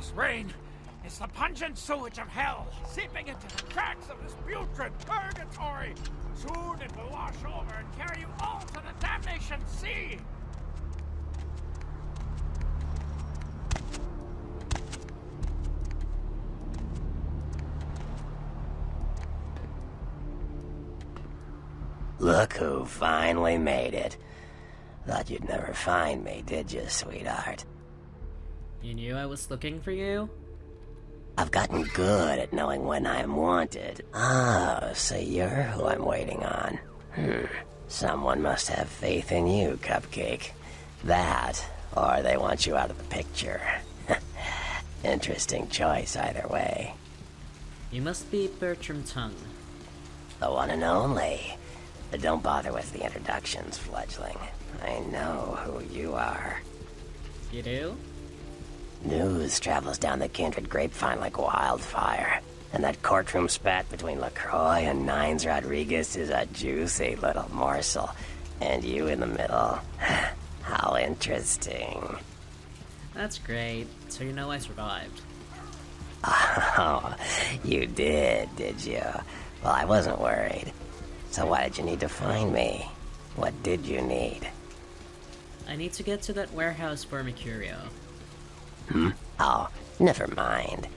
this rain. It's the pungent sewage of hell, seeping into the cracks of this putrid purgatory. Soon it will wash over and carry you all to the damnation sea. Look who finally made it. Thought you'd never find me, did you, sweetheart? You knew I was looking for you? I've gotten good at knowing when I'm wanted. Oh, so you're who I'm waiting on. Someone must have faith in you, Cupcake. That, or they want you out of the picture. Interesting choice either way. You must be Bertram Tung. The one and only. But don't bother with the introductions, fledgling. I know who you are. You do? News travels down the kindred grapevine like wildfire. And that courtroom spat between LaCroix and Nines Rodriguez is a juicy little morsel. And you in the middle. How interesting. That's great. So you know I survived. Oh, you did you? Well, I wasn't worried. So why did you need to find me? What did you need? I need to get to that warehouse for Mercurio. Oh, never mind.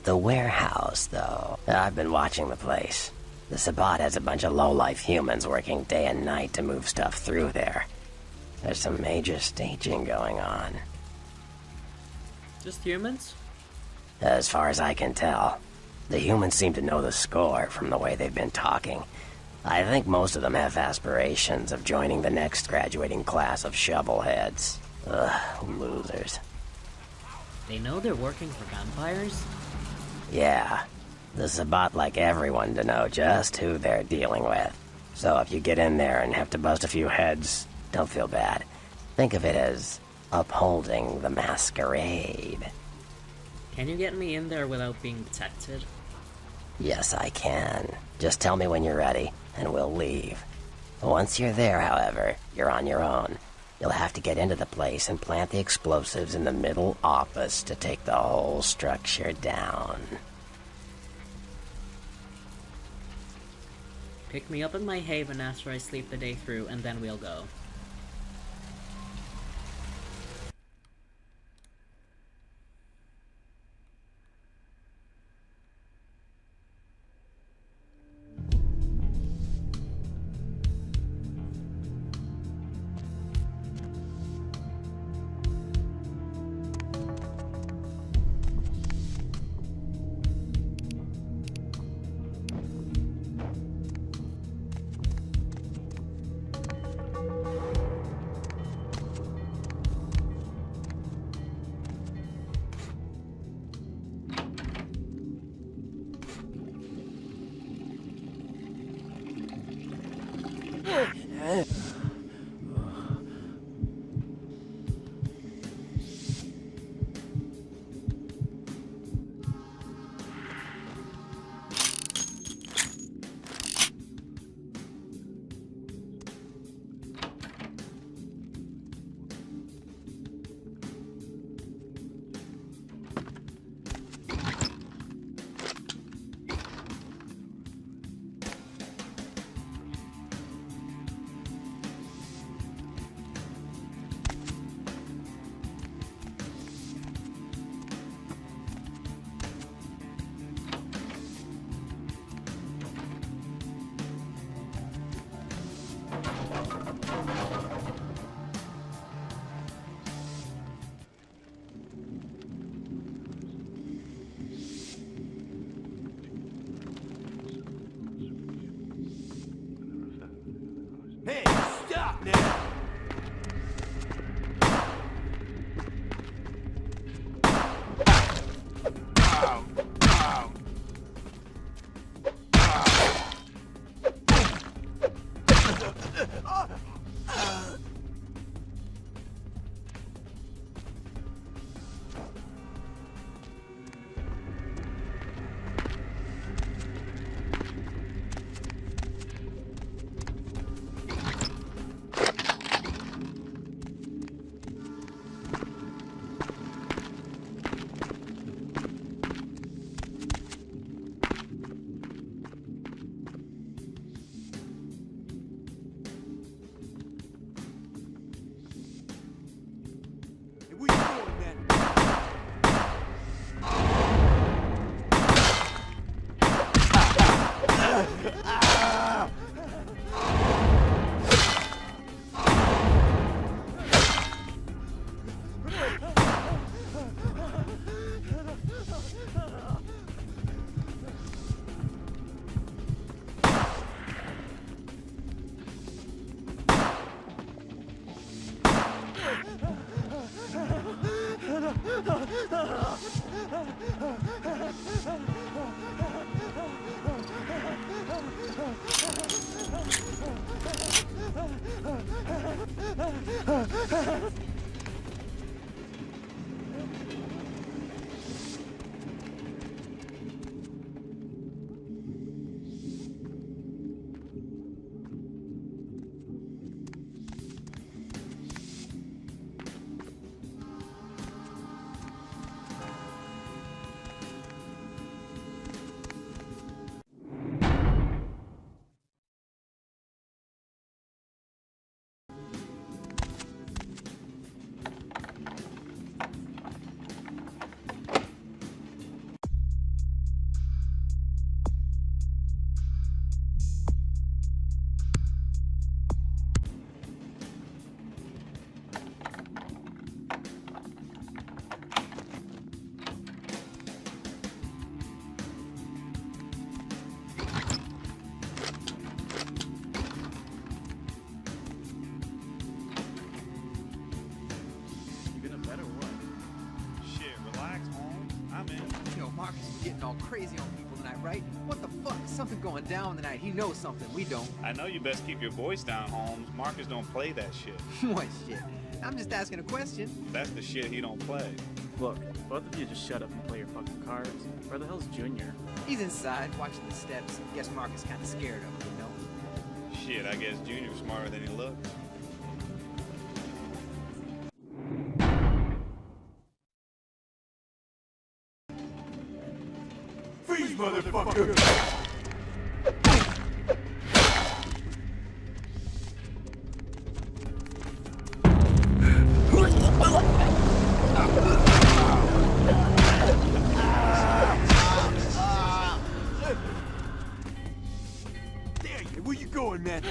The warehouse, though. I've been watching the place. The Sabbat has a bunch of low-life humans working day and night to move stuff through there. There's some major staging going on. Just humans? As far as I can tell. The humans seem to know the score from the way they've been talking. I think most of them have aspirations of joining the next graduating class of shovelheads. Ugh, losers. They know they're working for vampires? Yeah. The Sabbat like everyone to know just who they're dealing with. So if you get in there and have to bust a few heads, don't feel bad. Think of it as upholding the masquerade. Can you get me in there without being detected? Yes, I can. Just tell me when you're ready, and we'll leave. Once you're there, however, you're on your own. You'll have to get into the place and plant the explosives in the middle office to take the whole structure down. Pick me up in my haven after I sleep the day through, and then we'll go. All crazy on people tonight, right? What the fuck? Something going down tonight. He knows something we don't. I know you best keep your voice down, Holmes. Marcus don't play that shit. What shit? I'm just asking a question. That's the shit he don't play. Look, both of you just shut up and play your fucking cards. Where the hell's Junior? He's inside, watching the steps. Guess Marcus kinda scared of him, you know? Shit, I guess Junior's smarter than he looks. Freeze, motherfucker! Damn you, where you going, man?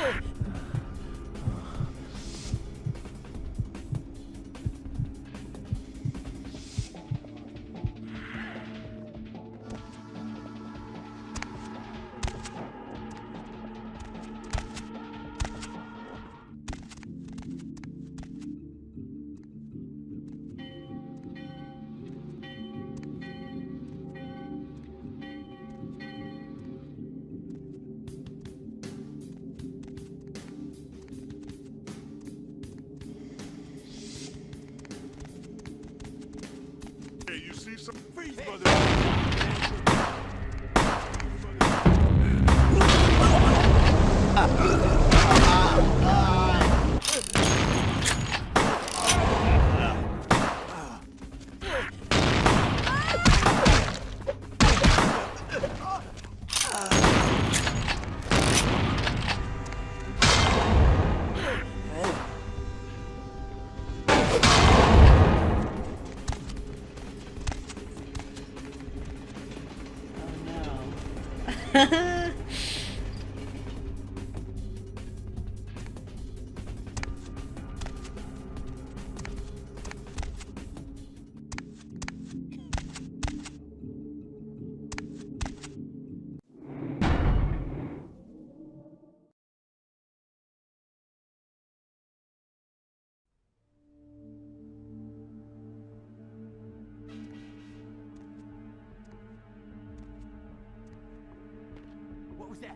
Hey, you see some freeze, What was that?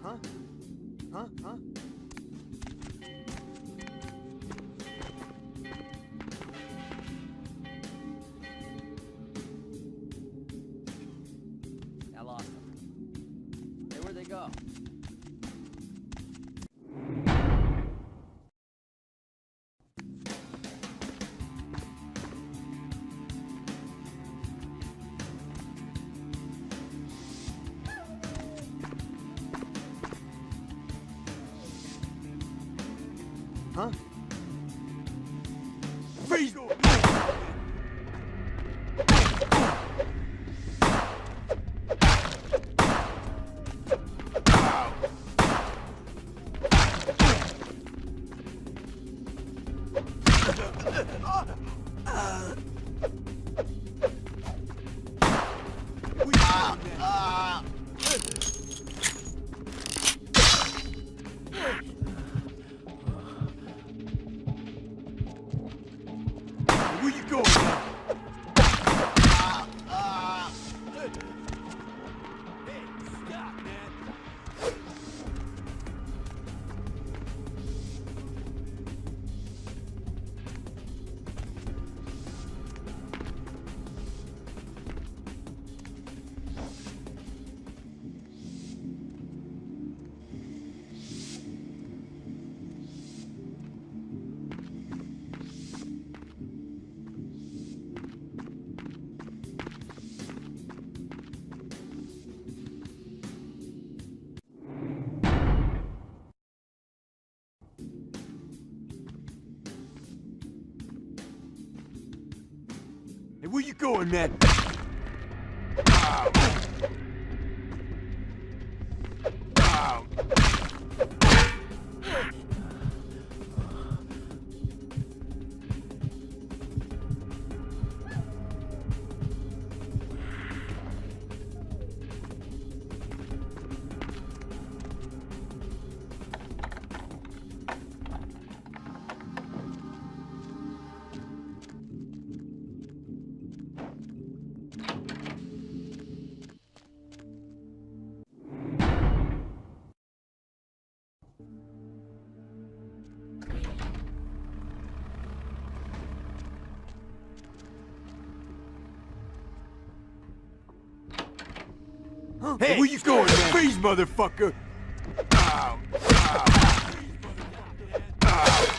Huh? Huh? Huh? I lost them. Hey, where'd they go? Huh? Freeze! Where you going, man? Hey, stop, man. Hey, where you going, man? Ow. Ow. Hey, where you going, man? Freeze, motherfucker! Ow! Ow! Ow!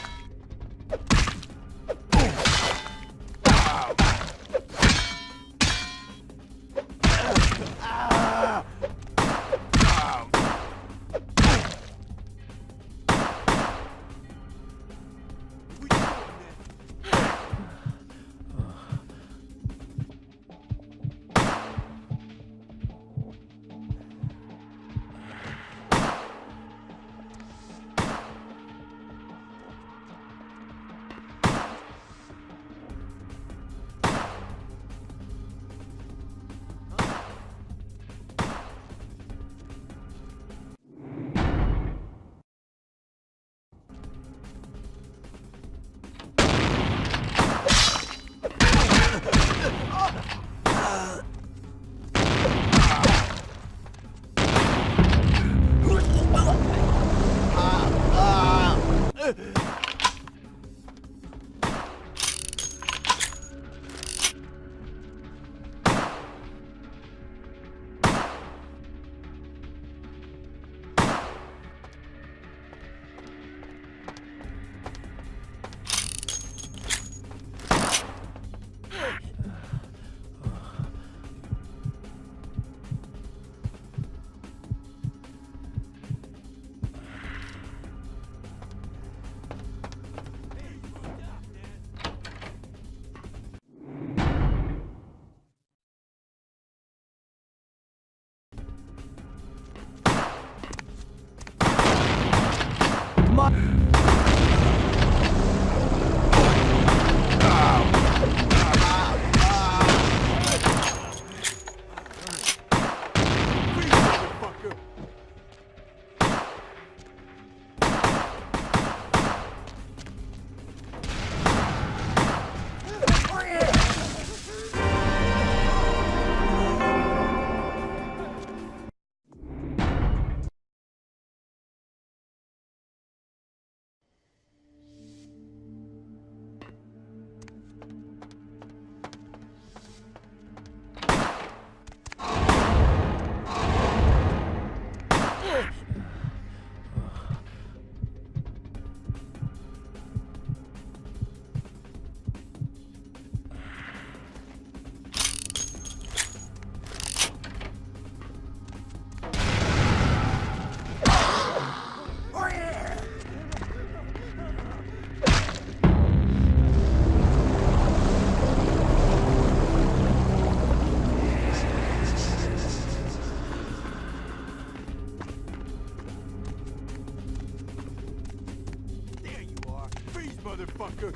motherfucker!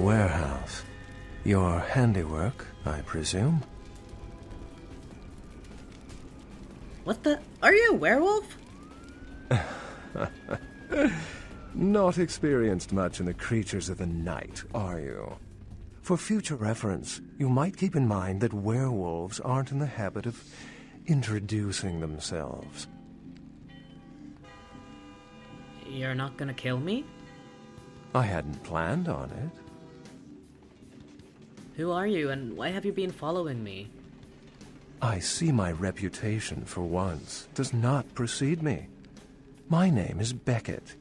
Warehouse. Your handiwork, I presume? What the? Are you a werewolf? Not experienced much in the creatures of the night, are you? For future reference, you might keep in mind that werewolves aren't in the habit of introducing themselves. You're not gonna kill me? I hadn't planned on it. Who are you, and why have you been following me? I see my reputation, for once, does not precede me. My name is Beckett.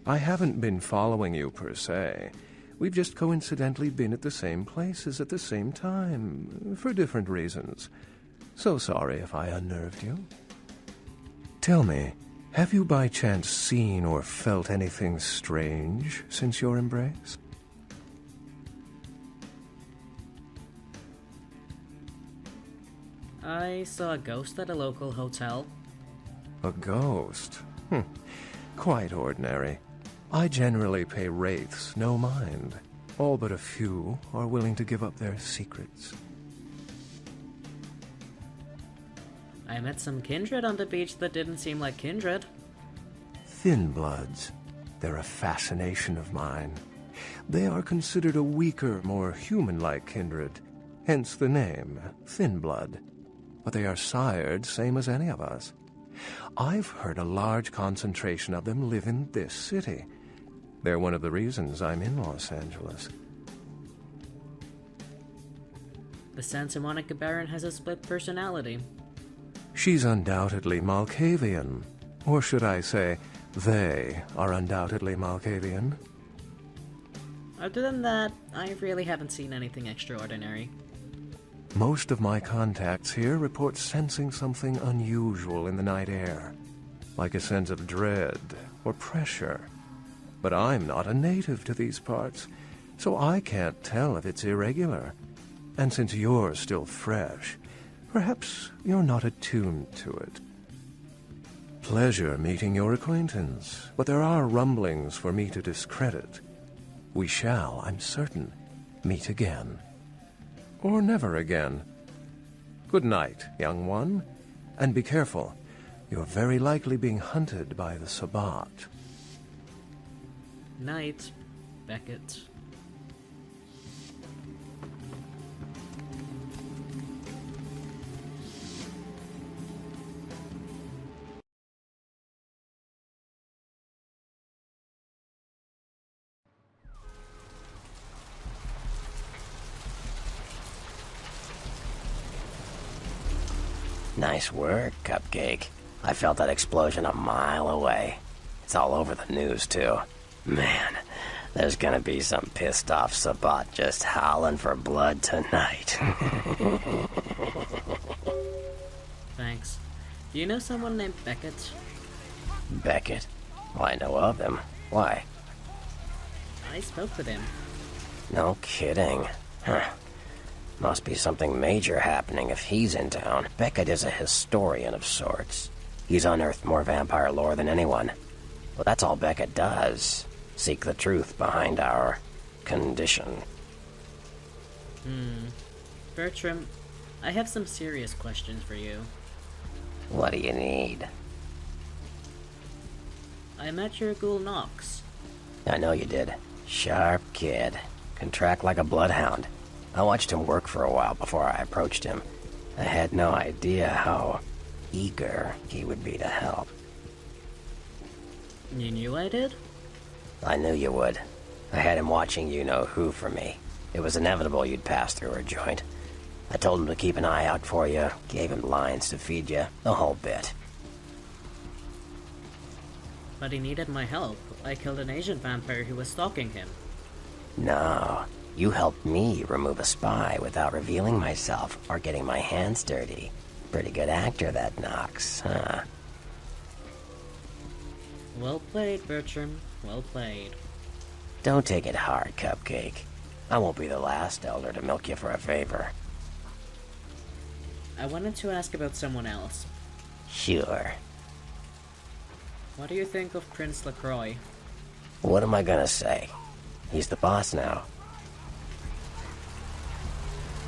I haven't been following you, per se. We've just coincidentally been at the same places at the same time, for different reasons. So sorry if I unnerved you. Tell me, have you by chance seen or felt anything strange since your embrace? I saw a ghost at a local hotel. A ghost? Quite ordinary. I generally pay wraiths no mind. All but a few are willing to give up their secrets. I met some kindred on the beach that didn't seem like kindred. Thin bloods. They're a fascination of mine. They are considered a weaker, more human-like kindred, hence the name, Thin Blood. But they are sired same as any of us. I've heard a large concentration of them live in this city. They're one of the reasons I'm in Los Angeles. The Santa Monica Baron has a split personality. She's undoubtedly Malkavian. Or should I say, they are undoubtedly Malkavian. Other than that, I really haven't seen anything extraordinary. Most of my contacts here report sensing something unusual in the night air, like a sense of dread or pressure. But I'm not a native to these parts, so I can't tell if it's irregular. And since you're still fresh, perhaps you're not attuned to it. Pleasure meeting your acquaintance, but there are rumblings for me to discredit. We shall, I'm certain, meet again. Or never again. Good night, young one. And be careful. You're very likely being hunted by the Sabbat. Night, Beckett. Nice work, Cupcake. I felt that explosion a mile away. It's all over the news, too. Man, there's gonna be some pissed-off Sabbat just howling for blood tonight. Thanks. Do you know someone named Beckett? Beckett? Well, I know of him. Why? I spoke with him. No kidding. Huh. Must be something major happening if he's in town. Beckett is a historian of sorts. He's unearthed more vampire lore than anyone. Well, that's all Beckett does. Seek the truth behind our condition. Bertram, I have some serious questions for you. What do you need? I met your ghoul Nox. I know you did. Sharp kid. Can track like a bloodhound. I watched him work for a while before I approached him. I had no idea how eager he would be to help. You knew I did? I knew you would. I had him watching you-know-who for me. It was inevitable you'd pass through her joint. I told him to keep an eye out for you, gave him lines to feed you, the whole bit. But he needed my help. I killed an Asian vampire who was stalking him. No, you helped me remove a spy without revealing myself or getting my hands dirty. Pretty good actor, that Nox, huh? Well played, Bertram. Well played. Don't take it hard, Cupcake. I won't be the last elder to milk you for a favor. I wanted to ask about someone else. Sure. What do you think of Prince LaCroix? What am I gonna say? He's the boss now.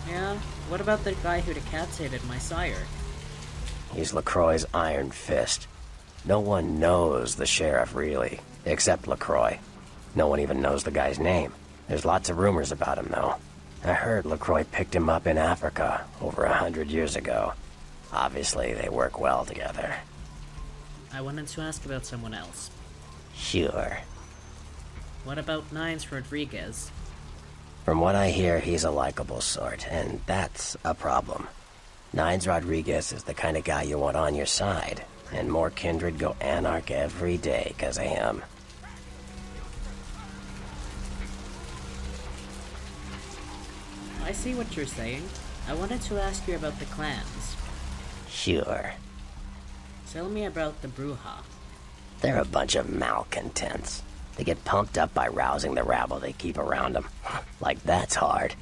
Yeah, what about the guy who decapitated my sire? He's LaCroix's iron fist. No one knows the sheriff, really, except LaCroix. No one even knows the guy's name. There's lots of rumors about him, though. I heard LaCroix picked him up in Africa over 100 years ago. Obviously, they work well together. I wanted to ask about someone else. Sure. What about Nines Rodriguez? From what I hear, he's a likable sort, and that's a problem. Nines Rodriguez is the kind of guy you want on your side, and more kindred go anarch every day 'cause of him. I see what you're saying. I wanted to ask you about the clans. Sure. Tell me about the Bruja. They're a bunch of malcontents. They get pumped up by rousing the rabble they keep around them. Like, that's hard.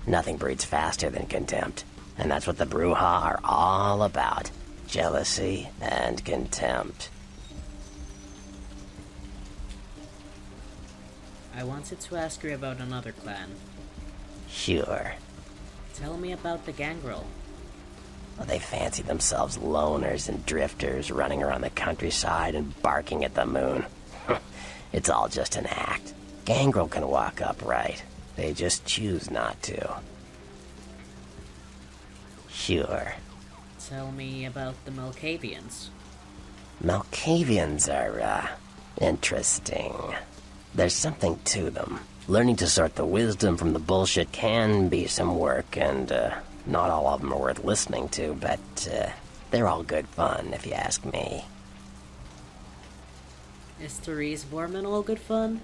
Nothing breeds faster than contempt. And that's what the Bruja are all about. Jealousy and contempt. I wanted to ask you about another clan. Sure. Tell me about the Gangrel. Well, they fancy themselves loners and drifters running around the countryside and barking at the moon. It's all just an act. Gangrel can walk upright. They just choose not to. Sure. Tell me about the Malkavians. Malkavians are, interesting. There's something to them. Learning to sort the wisdom from the bullshit can be some work, and, not all of them are worth listening to, but, they're all good fun, if you ask me. Is Therese Borman all good fun?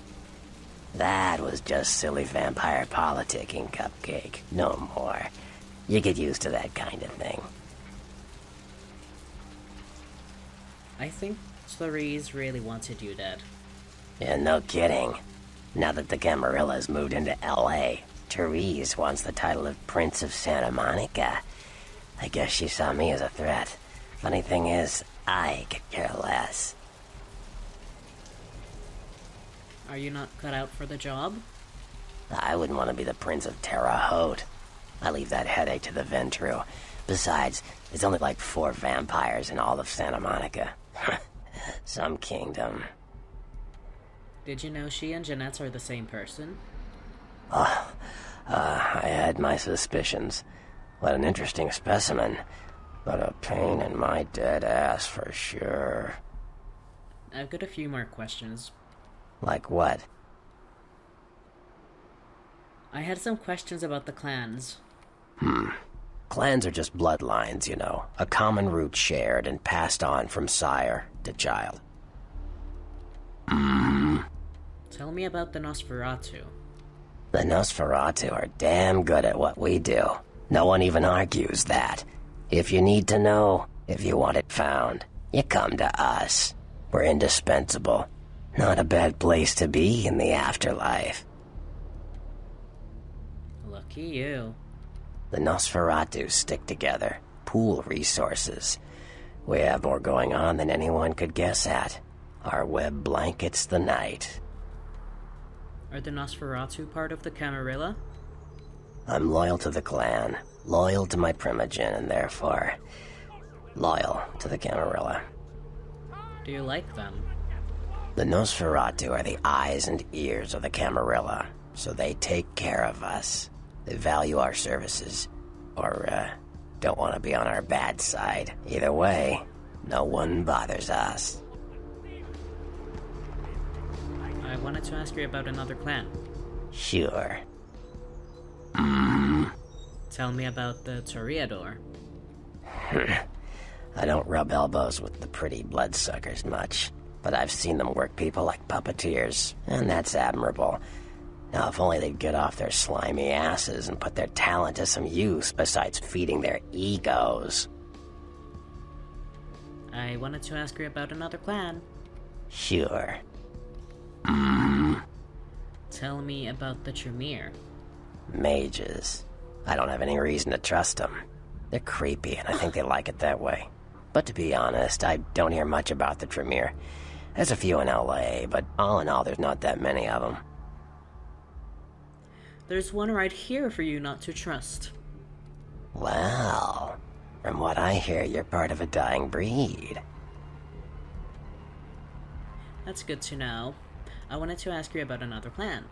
That was just silly vampire politicking, Cupcake. No more. You get used to that kind of thing. I think Therese really wanted you dead. Yeah, no kidding. Now that the Camarillas moved into L.A., Therese wants the title of Prince of Santa Monica. I guess she saw me as a threat. Funny thing is, I could care less. Are you not cut out for the job? I wouldn't want to be the Prince of Terre Haute. I leave that headache to the Ventru. Besides, there's only like 4 vampires in all of Santa Monica. Some kingdom. Did you know she and Jeanette are the same person? I had my suspicions. What an interesting specimen. But a pain in my dead ass for sure. I've got a few more questions. Like what? I had some questions about the clans. Clans are just bloodlines, you know. A common root shared and passed on from sire to child. Tell me about the Nosferatu. The Nosferatu are damn good at what we do. No one even argues that. If you need to know, if you want it found, you come to us. We're indispensable. Not a bad place to be in the afterlife. Lucky you. The Nosferatu stick together, pool resources. We have more going on than anyone could guess at. Our web blankets the night. Are the Nosferatu part of the Camarilla? I'm loyal to the clan, loyal to my primogen, and therefore loyal to the Camarilla. Do you like them? The Nosferatu are the eyes and ears of the Camarilla, so they take care of us. They value our services, or don't want to be on our bad side. Either way, no one bothers us. I wanted to ask you about another clan. Sure. Tell me about the Toreador. I don't rub elbows with the pretty bloodsuckers much, but I've seen them work people like puppeteers, and that's admirable. Now, if only they'd get off their slimy asses and put their talent to some use besides feeding their egos. I wanted to ask you about another clan. Sure. Tell me about the Tremere. Mages. I don't have any reason to trust them. They're creepy, and I think they like it that way. But to be honest, I don't hear much about the Tremere. There's a few in LA, but all in all, there's not that many of them. There's one right here for you not to trust. Well, from what I hear, you're part of a dying breed. That's good to know. I wanted to ask you about another clan.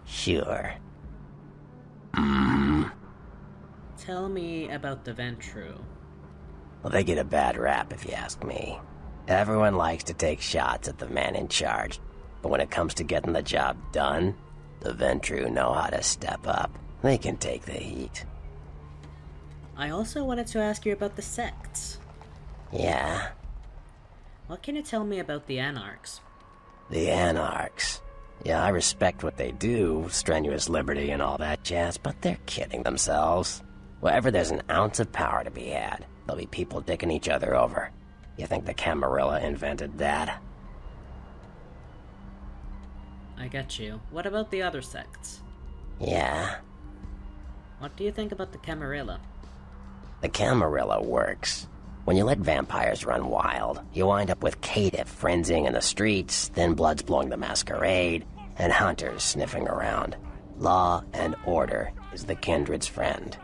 Sure. Tell me about the Ventru. Well, they get a bad rap if you ask me. Everyone likes to take shots at the man in charge, but when it comes to getting the job done, the Ventru know how to step up. They can take the heat. I also wanted to ask you about the sects. Yeah? What can you tell me about the Anarchs? The Anarchs. Yeah, I respect what they do, strenuous liberty and all that jazz, but they're kidding themselves. Wherever there's an ounce of power to be had, there'll be people dicking each other over. You think the Camarilla invented that? I get you. What about the other sects? Yeah? What do you think about the Camarilla? The Camarilla works. When you let vampires run wild, you wind up with caitiff frenzying in the streets, thin bloods blowing the masquerade, and hunters sniffing around. Law and order is the kindred's friend.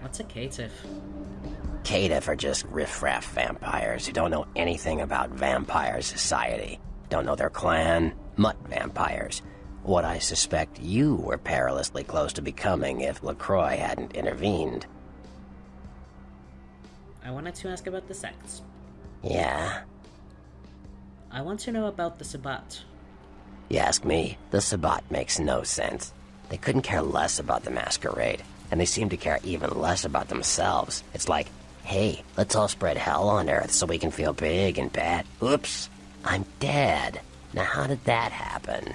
What's a caitiff? Caitiff are just riffraff vampires who don't know anything about vampire society. Don't know their clan, mutt vampires. What I suspect you were perilously close to becoming if LaCroix hadn't intervened. I wanted to ask about the sects. Yeah? I want to know about the Sabbat. You ask me, the Sabbat makes no sense. They couldn't care less about the masquerade, and they seem to care even less about themselves. It's like, hey, let's all spread hell on Earth so we can feel big and bad. Oops, I'm dead. Now how did that happen?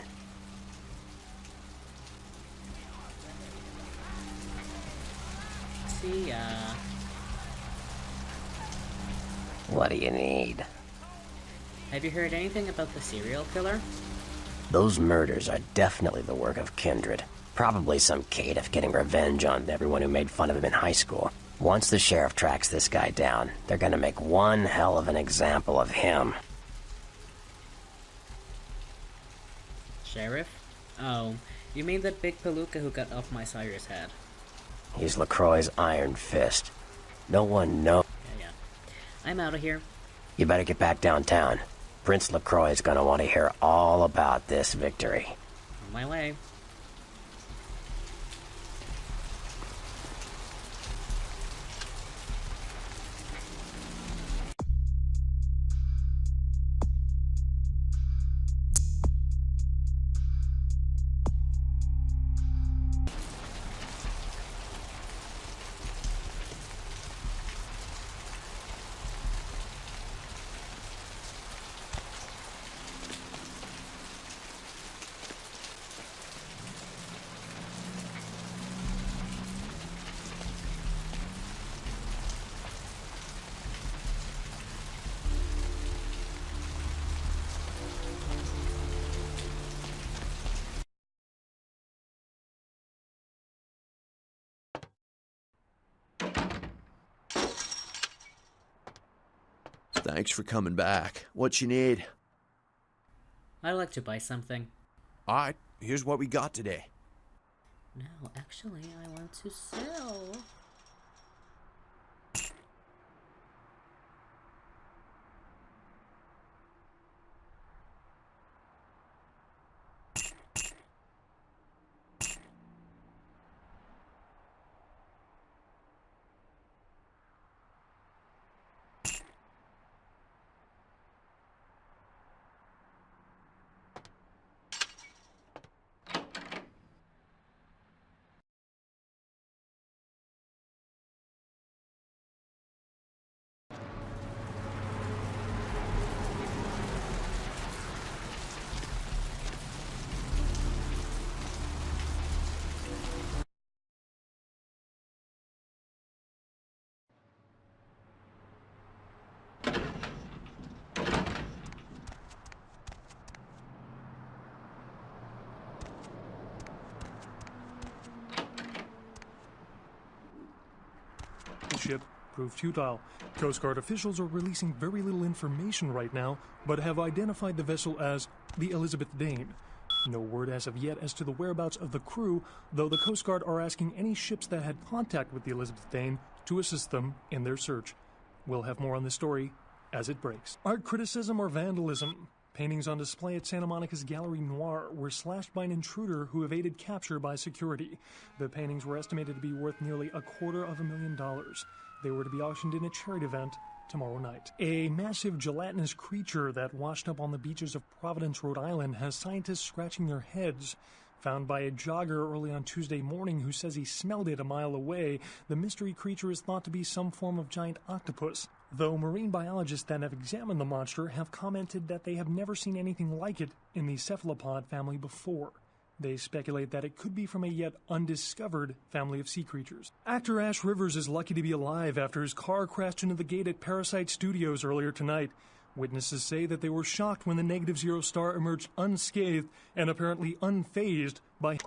See ya. What do you need? Have you heard anything about the serial killer? Those murders are definitely the work of kindred. Probably some caitiff getting revenge on everyone who made fun of him in high school. Once the sheriff tracks this guy down, they're gonna make one hell of an example of him. Sheriff? Oh, you mean that big palooka who got off my sire's head? He's LaCroix's iron fist. No one knows. Yeah. I'm out of here. You better get back downtown. Prince LaCroix is gonna want to hear all about this victory. On my way. Thanks for coming back. What you need? I'd like to buy something. Alright, here's what we got today. No, actually, I want to sell. Ship proved futile. Coast Guard officials are releasing very little information right now, but have identified the vessel as the Elizabeth Dane. No word as of yet as to the whereabouts of the crew, though the Coast Guard are asking any ships that had contact with the Elizabeth Dane to assist them in their search. We'll have more on this story as it breaks. Art criticism or vandalism? Paintings on display at Santa Monica's Gallery Noir were slashed by an intruder who evaded capture by security. The paintings were estimated to be worth nearly $250,000. They were to be auctioned in a charity event tomorrow night. A massive gelatinous creature that washed up on the beaches of Providence, Rhode Island, has scientists scratching their heads. Found by a jogger early on Tuesday morning who says he smelled it a mile away, the mystery creature is thought to be some form of giant octopus, though marine biologists that have examined the monster have commented that they have never seen anything like it in the cephalopod family before. They speculate that it could be from a yet undiscovered family of sea creatures. Actor Ash Rivers is lucky to be alive after his car crashed into the gate at Parasite Studios earlier tonight. Witnesses say that they were shocked when the Negative Zero star emerged unscathed and apparently unfazed by